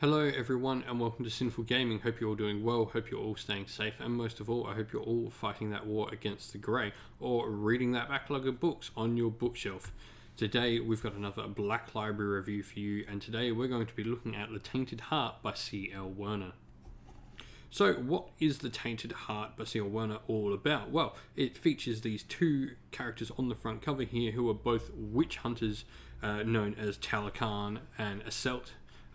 Hello everyone and welcome to Sinful Gaming. Hope you're all doing well, hope you're all staying safe, and most of all, I hope you're all fighting that war against the grey, or reading that backlog of books on your bookshelf. Today we've got another Black Library review for you, and today we're going to be looking at The Tainted Heart by C.L. Werner. So what is The Tainted Heart by C.L. Werner all about? Well, it features these two characters on the front cover here who are both witch hunters known as Talakan and Asselt.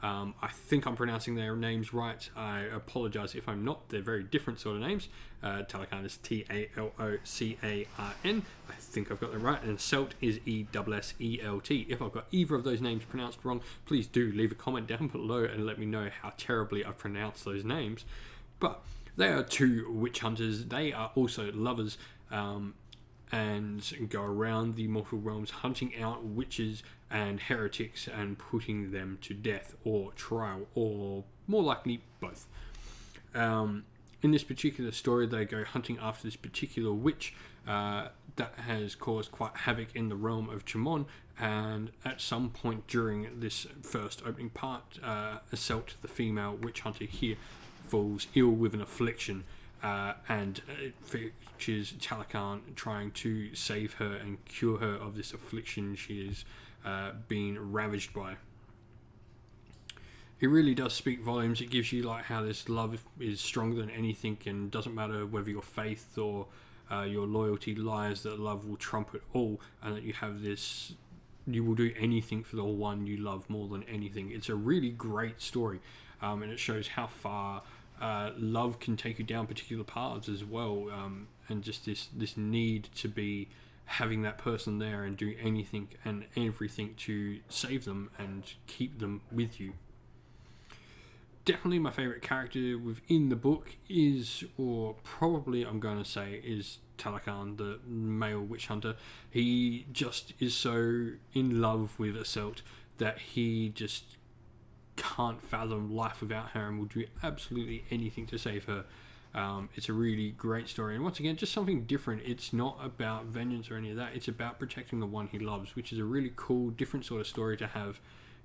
I think I'm pronouncing their names right. I apologise if I'm not. They're very different sort of names. Talakan is Taloccan. I think I've got them right. And Selt is Esselt. If I've got either of those names pronounced wrong, please do leave a comment down below and let me know how terribly I've pronounced those names. But they are two witch hunters. They are also lovers. And go around the mortal realms hunting out witches and heretics and putting them to death or trial, or more likely both. In this particular story, they go hunting after this particular witch that has caused quite havoc in the realm of Chimon, and at some point during this first opening part, Asselt, the female witch hunter here, falls ill with an affliction. And it features Talakan trying to save her and cure her of this affliction she is being ravaged by. It really does speak volumes. It gives you like how this love is stronger than anything, and doesn't matter whether your faith or your loyalty lies, that love will trump it all, and that you have this, you will do anything for the one you love more than anything. It's a really great story, and it shows how far love can take you down particular paths as well, and just this need to be having that person there and do anything and everything to save them and keep them with you. Definitely my favourite character within the book is, or probably I'm going to say, is Talakan, the male witch hunter. He just is so in love with Asselt that he just can't fathom life without her and will do absolutely anything to save her. It's a really great story, and once again, just something different. It's not about vengeance or any of that. It's about protecting the one he loves, which is a really cool, different sort of story to have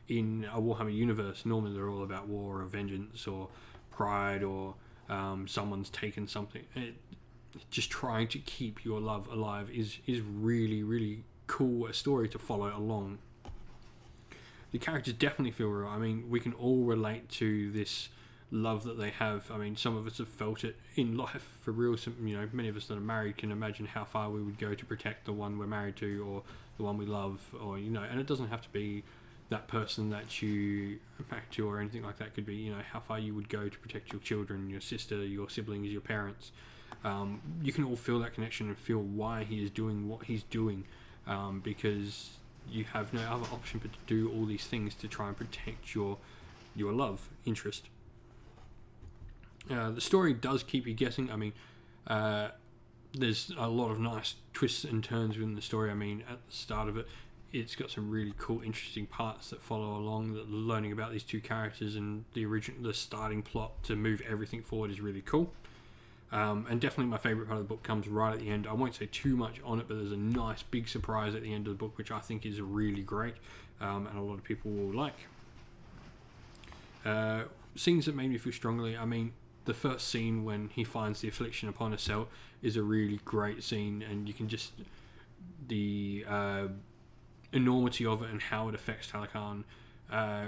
in a Warhammer universe. Normally they're all about war or vengeance or pride, or someone's taken something. Just trying to keep your love alive is really, really cool, a story to follow along. The characters definitely feel real. I mean, we can all relate to this love that they have. I mean, some of us have felt it in life for real. Some, many of us that are married can imagine how far we would go to protect the one we're married to, or the one we love, or and it doesn't have to be that person that you are married to or anything like that. It could be, how far you would go to protect your children, your sister, your siblings, your parents. You can all feel that connection and feel why he is doing what he's doing, because you have no other option but to do all these things to try and protect your love interest. The story does keep you guessing. I mean, there's a lot of nice twists and turns within the story. I mean, at the start of it, it's got some really cool, interesting parts that follow along. That learning about these two characters and the starting plot to move everything forward is really cool. And definitely my favourite part of the book comes right at the end. I won't say too much on it, but there's a nice big surprise at the end of the book, which I think is really great, and a lot of people will like. Scenes that made me feel strongly. I mean, the first scene when he finds the affliction upon Asselt is a really great scene, and you can just, the enormity of it and how it affects Talakan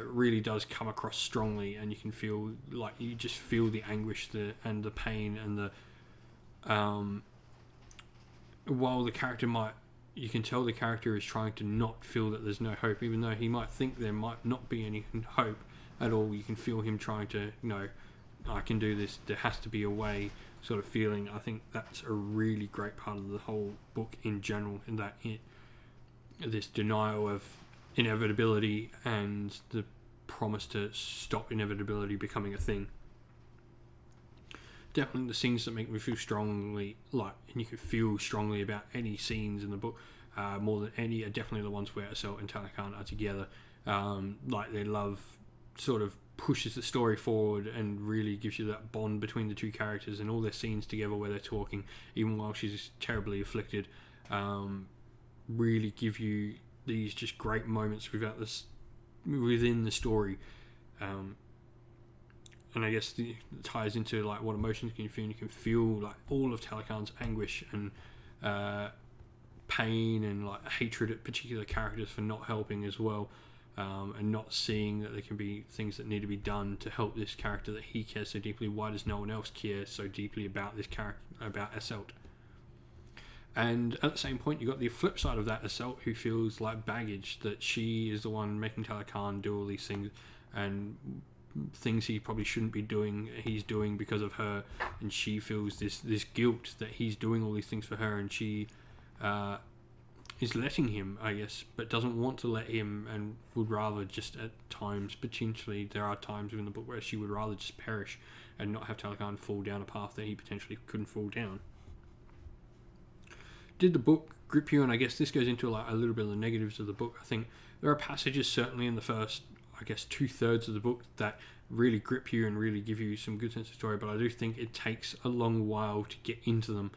really does come across strongly, and you can feel like you just feel the anguish and the pain, and the while the character you can tell the character is trying to not feel that there's no hope, even though he might think there might not be any hope at all. You can feel him trying to, I can do this, there has to be a way, sort of feeling. I think that's a really great part of the whole book in general, in that this denial of inevitability and the promise to stop inevitability becoming a thing. Definitely the scenes that make me feel strongly, and you can feel strongly about any scenes in the book more than any, are definitely the ones where Asselt and Talakan are together. Their love sort of pushes the story forward and really gives you that bond between the two characters, and all their scenes together where they're talking even while she's terribly afflicted really give you these just great moments within the story. and I guess it ties into like what emotions can you feel. You can feel like all of Talakhan's anguish and pain and like hatred at particular characters for not helping as well, and not seeing that there can be things that need to be done to help this character that he cares so deeply. Why does no one else care so deeply about this character, about Assault? And at the same point, you got the flip side of that, Assault, who feels like baggage, that she is the one making Talakhan do all these things, and things he probably shouldn't be doing, he's doing because of her, and she feels this guilt that he's doing all these things for her, and she is letting him, I guess, but doesn't want to let him, and would rather just at times, potentially, there are times within the book where she would rather just perish and not have Talakhan fall down a path that he potentially couldn't fall down. Did the book grip you? And I guess this goes into like a little bit of the negatives of the book. I think there are passages certainly in the first, I guess, 2/3 of the book that really grip you and really give you some good sense of story, but I do think it takes a long while to get into them,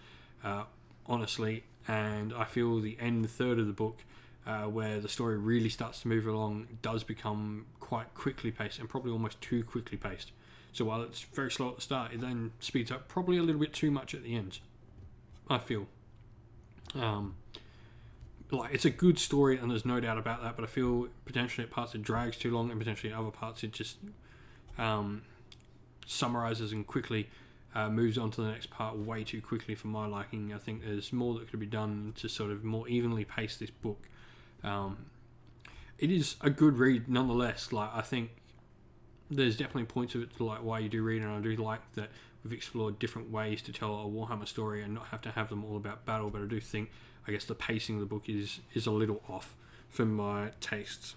honestly. And I feel the end third of the book, where the story really starts to move along, does become quite quickly paced, and probably almost too quickly paced. So while it's very slow at the start, it then speeds up probably a little bit too much at the end, I feel. Like, it's a good story and there's no doubt about that, but I feel potentially at parts it drags too long, and potentially at other parts it just summarizes and quickly moves on to the next part way too quickly for my liking. I think there's more that could be done to sort of more evenly pace this book. It is a good read nonetheless. Like, I think there's definitely points of it to like why you do read, and I do like that we've explored different ways to tell a Warhammer story and not have to have them all about battle, but I do think, I guess, the pacing of the book is a little off for my tastes.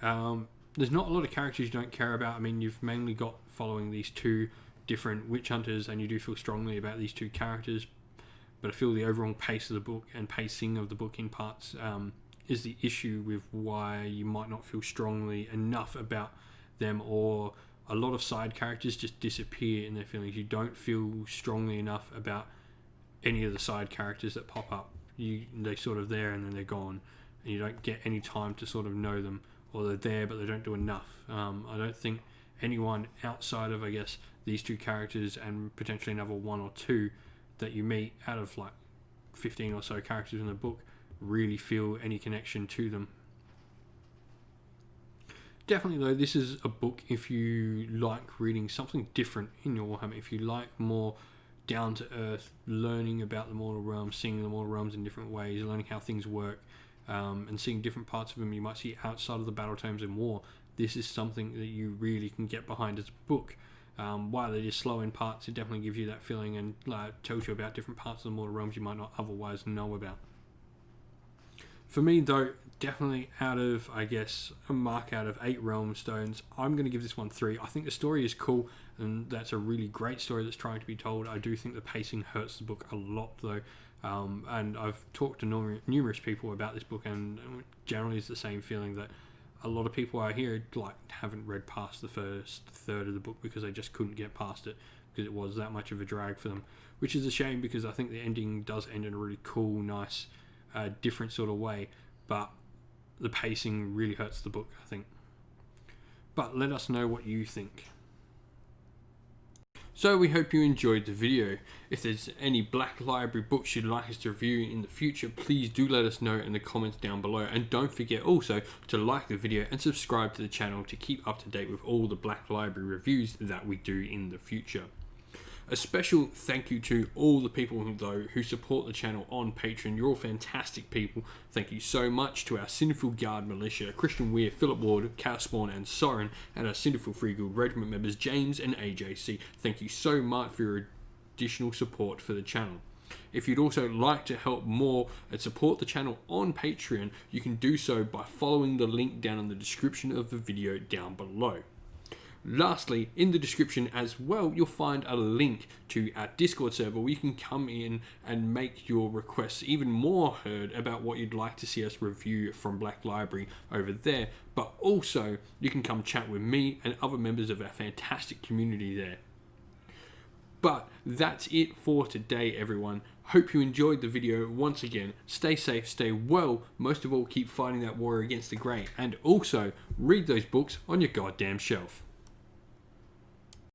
There's not a lot of characters you don't care about. I mean, you've mainly got following these two different witch hunters, and you do feel strongly about these two characters, but I feel the overall pace of the book and pacing of the book in parts is the issue with why you might not feel strongly enough about them, or a lot of side characters just disappear in their feelings. You don't feel strongly enough about any of the side characters that pop up. They're sort of there and then they're gone, and you don't get any time to sort of know them, or they're there but they don't do enough. I don't think anyone outside of, I guess, these two characters and potentially another one or two that you meet out of like 15 or so characters in the book really feel any connection to them. Definitely though, this is a book if you like reading something different in your Warhammer, if you like more down to earth, learning about the mortal realms, seeing the mortal realms in different ways, learning how things work, and seeing different parts of them you might see outside of the battle tomes in war. This is something that you really can get behind as a book. While it is slow in parts, it definitely gives you that feeling and tells you about different parts of the mortal realms you might not otherwise know about. For me though, definitely out of, I guess, a mark out of 8 realm stones, I'm going to give this one 3. I think the story is cool, and that's a really great story that's trying to be told. I do think the pacing hurts the book a lot though, and I've talked to numerous people about this book, and generally it's the same feeling that a lot of people out here like haven't read past the first third of the book because they just couldn't get past it because it was that much of a drag for them, which is a shame because I think the ending does end in a really cool, nice, different sort of way, but the pacing really hurts the book, I think. But let us know what you think. So we hope you enjoyed the video. If there's any Black Library books you'd like us to review in the future, please do let us know in the comments down below, and don't forget also to like the video and subscribe to the channel to keep up to date with all the Black Library reviews that we do in the future. A special thank you to all the people who support the channel on Patreon. You're all fantastic people. Thank you so much to our Sinful Guard Militia, Christian Weir, Philip Ward, Chaos Spawn and Soren, and our Sinful Free Guild Regiment members James and AJC. Thank you so much for your additional support for the channel. If you'd also like to help more and support the channel on Patreon, you can do so by following the link down in the description of the video down below. Lastly, in the description as well, you'll find a link to our Discord server where you can come in and make your requests even more heard about what you'd like to see us review from Black Library over there. But also, you can come chat with me and other members of our fantastic community there. But that's it for today, everyone. Hope you enjoyed the video. Once again, stay safe, stay well. Most of all, keep fighting that war against the grey. And also, read those books on your goddamn shelf.